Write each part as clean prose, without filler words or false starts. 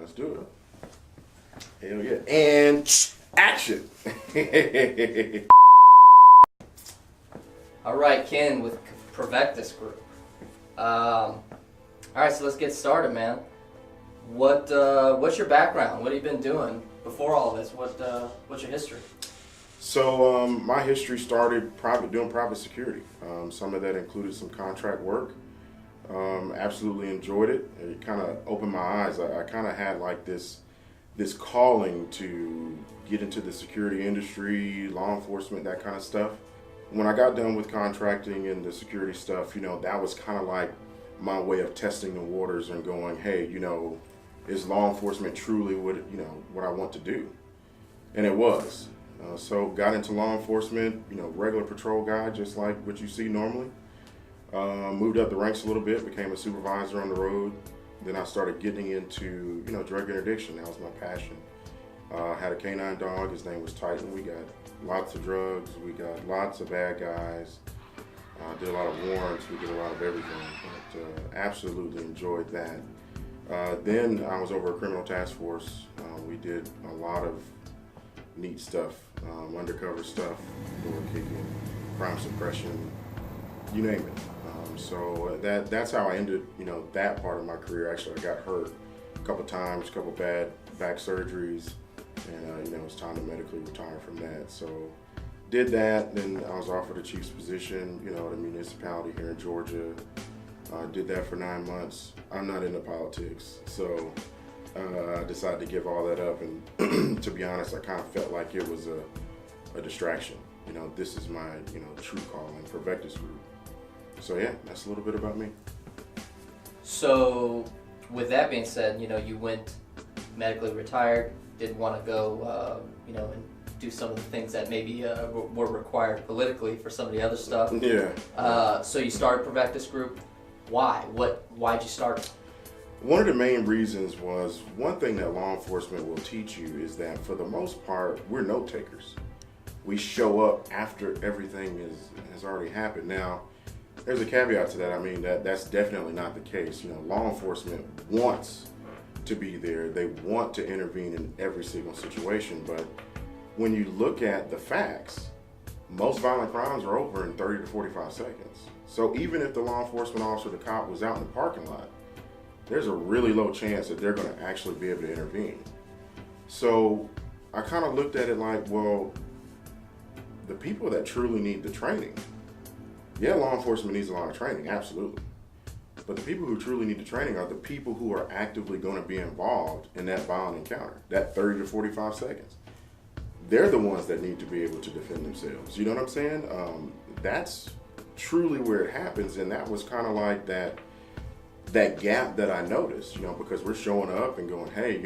Let's do it. Hell yeah. And action. All right, Ken with Provectus Group. All right, so let's get started, man. What's your background? What have you been doing before all this? What's your history? So my history started doing private security. Some of that included some contract work. Absolutely enjoyed it. It kind of opened my eyes. I kind of had like this calling to get into the security industry, law enforcement, that kind of stuff. When I got done with contracting and the security stuff, that was kind of like my way of testing the waters and going, hey, is law enforcement truly what I want to do? And it was. So got into law enforcement, regular patrol guy, just like what you see normally. Moved up the ranks a little bit, became a supervisor on the road. Then I started getting into, drug interdiction. That was my passion. Had a canine dog. His name was Titan. We got lots of drugs. We got lots of bad guys. Did a lot of warrants. We did a lot of everything. But absolutely enjoyed that. Then I was over a criminal task force. We did a lot of neat stuff, undercover stuff, door kicking, crime suppression, you name it. So that's how I ended, that part of my career. Actually, I got hurt a couple times, a couple bad back surgeries, and it was time to medically retire from that. So did that, then I was offered a chief's position, at a municipality here in Georgia. Did that for 9 months. I'm not into politics, so I decided to give all that up, and to be honest, I kind of felt like it was a distraction. This is my, true calling, Provectus Group. So yeah, that's a little bit about me. So, with that being said, you went medically retired, didn't want to go, and do some of the things that maybe were required politically for some of the other stuff. Yeah. So you started Provectus Group. Why? Why'd you start? One of the main reasons was, one thing that law enforcement will teach you is that for the most part, we're note takers. We show up after everything has already happened. Now, there's a caveat to that. I mean, that's definitely not the case. Law enforcement wants to be there. They want to intervene in every single situation. But when you look at the facts, most violent crimes are over in 30 to 45 seconds. So even if the law enforcement officer, the cop, was out in the parking lot, there's a really low chance that they're going to actually be able to intervene. So I kind of looked at it like, well, the people that truly need the training, yeah, law enforcement needs a lot of training, absolutely. But the people who truly need the training are the people who are actively going to be involved in that violent encounter, that 30 to 45 seconds. They're the ones that need to be able to defend themselves. You know what I'm saying? That's truly where it happens, and that was kind of like that gap that I noticed, because we're showing up and going, hey,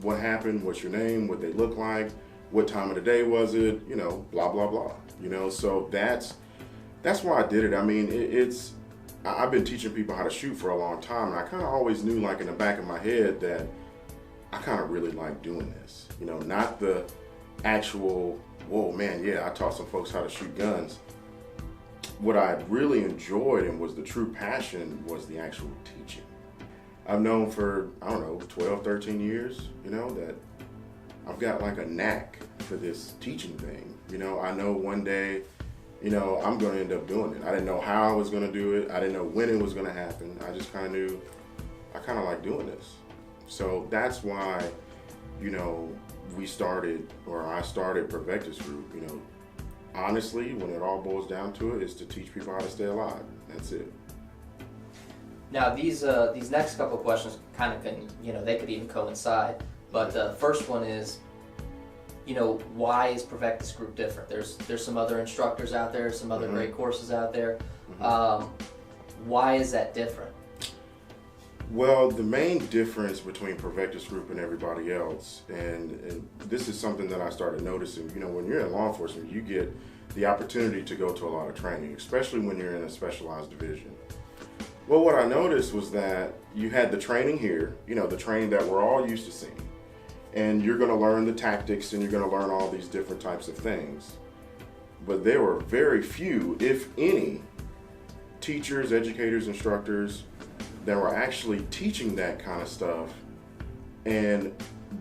what happened? What's your name? What they look like? What time of the day was it? Blah, blah, blah. So that's why I did it. I mean, I've been teaching people how to shoot for a long time, and I kind of always knew, like in the back of my head, that I kind of really like doing this. Not the actual, whoa, man, yeah, I taught some folks how to shoot guns. What I really enjoyed and was the true passion was the actual teaching. I've known for, 12, 13 years, that I've got like a knack for this teaching thing. I know one day, I'm going to end up doing it. I didn't know how I was going to do it. I didn't know when it was going to happen. I just kind of knew I kind of like doing this. So that's why, I started Provectus Group. Honestly, when it all boils down to it, is to teach people how to stay alive. That's it. Now, these next couple of questions kind of can, they could even coincide. But the first one is, why is Provectus Group different? There's some other instructors out there, some other great courses out there. Why is that different? Well, the main difference between Provectus Group and everybody else, and this is something that I started noticing, when you're in law enforcement, you get the opportunity to go to a lot of training, especially when you're in a specialized division. Well, what I noticed was that you had the training here, the training that we're all used to seeing, and you're going to learn the tactics and you're going to learn all these different types of things. But there were very few, if any, teachers, educators, instructors that were actually teaching that kind of stuff and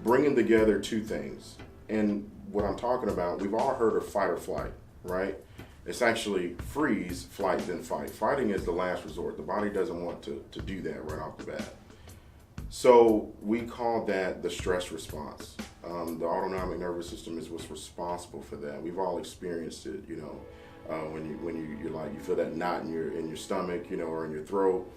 bringing together two things. And what I'm talking about, we've all heard of fight or flight, right? It's actually freeze, flight, then fight. Fighting is the last resort. The body doesn't want to do that right off the bat. So we call that the stress response. The autonomic nervous system is what's responsible for that. We've all experienced it, when you're like, you feel that knot in your stomach, or in your throat,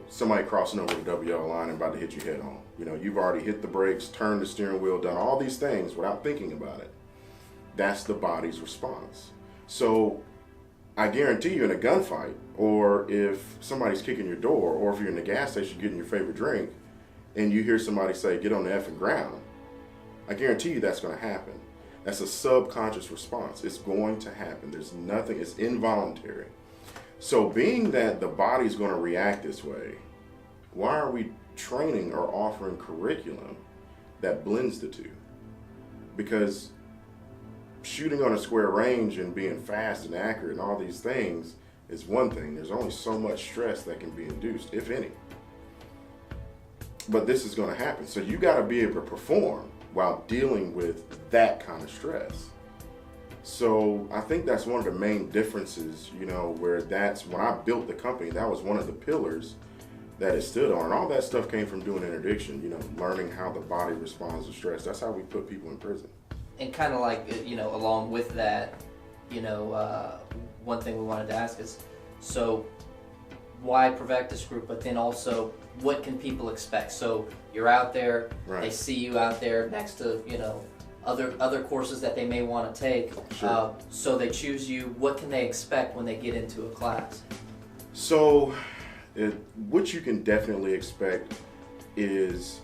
somebody crossing over the WL line and about to hit you head on. You've already hit the brakes, turned the steering wheel, done all these things without thinking about it. That's the body's response. So I guarantee you in a gunfight, or if somebody's kicking your door, or if you're in the gas station getting your favorite drink, and you hear somebody say, get on the effing ground, I guarantee you that's going to happen. That's a subconscious response. It's going to happen. There's nothing, it's involuntary. So being that the body's going to react this way, why are we training or offering curriculum that blends the two? Because shooting on a square range and being fast and accurate and all these things is one thing. There's only so much stress that can be induced, if any. But this is going to happen. So you got to be able to perform while dealing with that kind of stress. So I think that's one of the main differences, where that's when I built the company, that was one of the pillars that it stood on. And all that stuff came from doing interdiction, learning how the body responds to stress. That's how we put people in prison. And kind of like, along with that, one thing we wanted to ask is, so why Provectus Group, but then also what can people expect? So you're out there, right. They see you out there next to, other courses that they may want to take. Sure. So they choose you. What can they expect when they get into a class? So what you can definitely expect is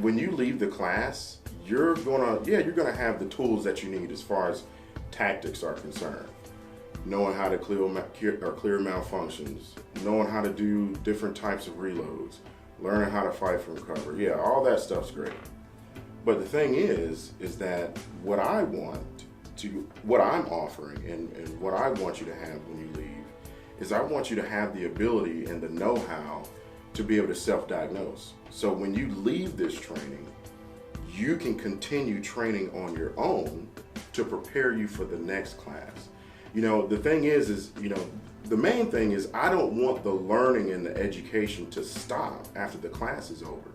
when you leave the class, you're gonna have the tools that you need as far as tactics are concerned. Knowing how to clear malfunctions, knowing how to do different types of reloads, learning how to fight from cover. Yeah, all that stuff's great. But the thing is that what I'm offering and what I want you to have when you leave is I want you to have the ability and the know-how to be able to self-diagnose. So when you leave this training, you can continue training on your own to prepare you for the next class. The thing is, the main thing is I don't want the learning and the education to stop after the class is over.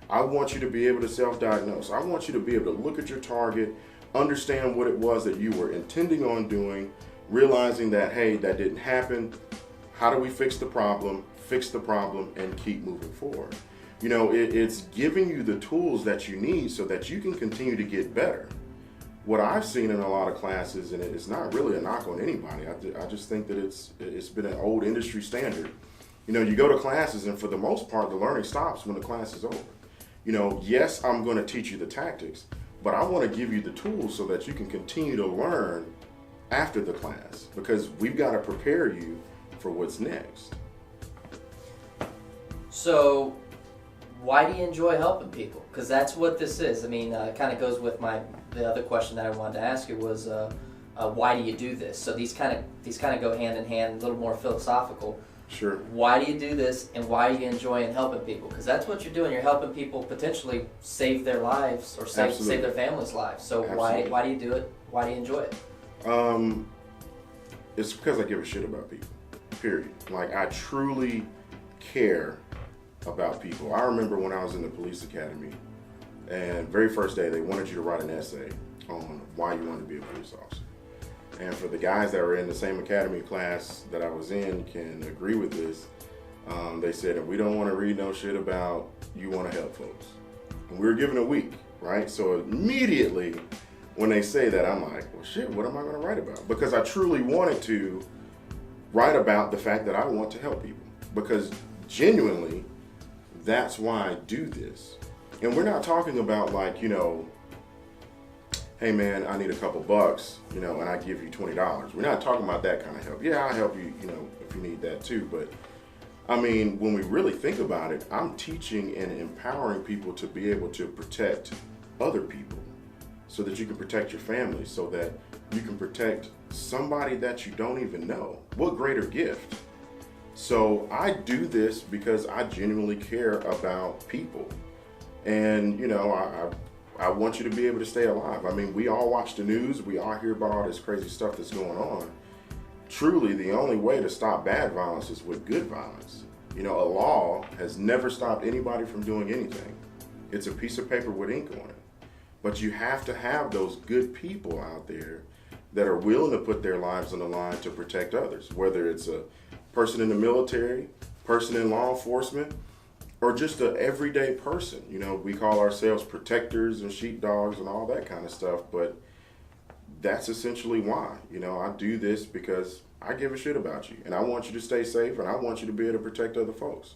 I want you to be able to self-diagnose. I want you to be able to look at your target, understand what it was that you were intending on doing, realizing that, hey, that didn't happen. How do we fix the problem, and keep moving forward? It's giving you the tools that you need so that you can continue to get better. What I've seen in a lot of classes, and it's not really a knock on anybody, I just think that it's been an old industry standard. You go to classes and for the most part, the learning stops when the class is over. Yes, I'm going to teach you the tactics, but I want to give you the tools so that you can continue to learn after the class, because we've got to prepare you for what's next. So why do you enjoy helping people? Because that's what this is. I mean, it kind of goes with the other question that I wanted to ask you was, why do you do this? So these kind of go hand in hand, a little more philosophical. Sure. Why do you do this, and why do you enjoy helping people? Because that's what you're doing. You're helping people potentially save their lives or save their families' lives. So why do you do it? Why do you enjoy it? It's because I give a shit about people. Period. Like, I truly care about people. I remember when I was in the police academy, and very first day they wanted you to write an essay on why you wanted to be a police officer. And for the guys that were in the same academy class that I was in can agree with this, they said, we don't want to read no shit about you want to help folks. And we were given a week, right? So immediately when they say that, I'm like, well, shit, what am I going to write about? Because I truly wanted to write about the fact that I want to help people. Because genuinely, that's why I do this. And we're not talking about like, hey man, I need a couple bucks, and I give you $20. We're not talking about that kind of help. Yeah, I'll help you, if you need that too. But I mean, when we really think about it, I'm teaching and empowering people to be able to protect other people so that you can protect your family, so that you can protect somebody that you don't even know. What greater gift? So I do this because I genuinely care about people. And, you know, I want you to be able to stay alive. I mean, we all watch the news. We all hear about all this crazy stuff that's going on. Truly, the only way to stop bad violence is with good violence. You know, a law has never stopped anybody from doing anything. It's a piece of paper with ink on it. But you have to have those good people out there that are willing to put their lives on the line to protect others, whether it's a person in the military, person in law enforcement, or just an everyday person. You know, we call ourselves protectors and sheepdogs and all that kind of stuff, but that's essentially why. You know, I do this because I give a shit about you, and I want you to stay safe, and I want you to be able to protect other folks.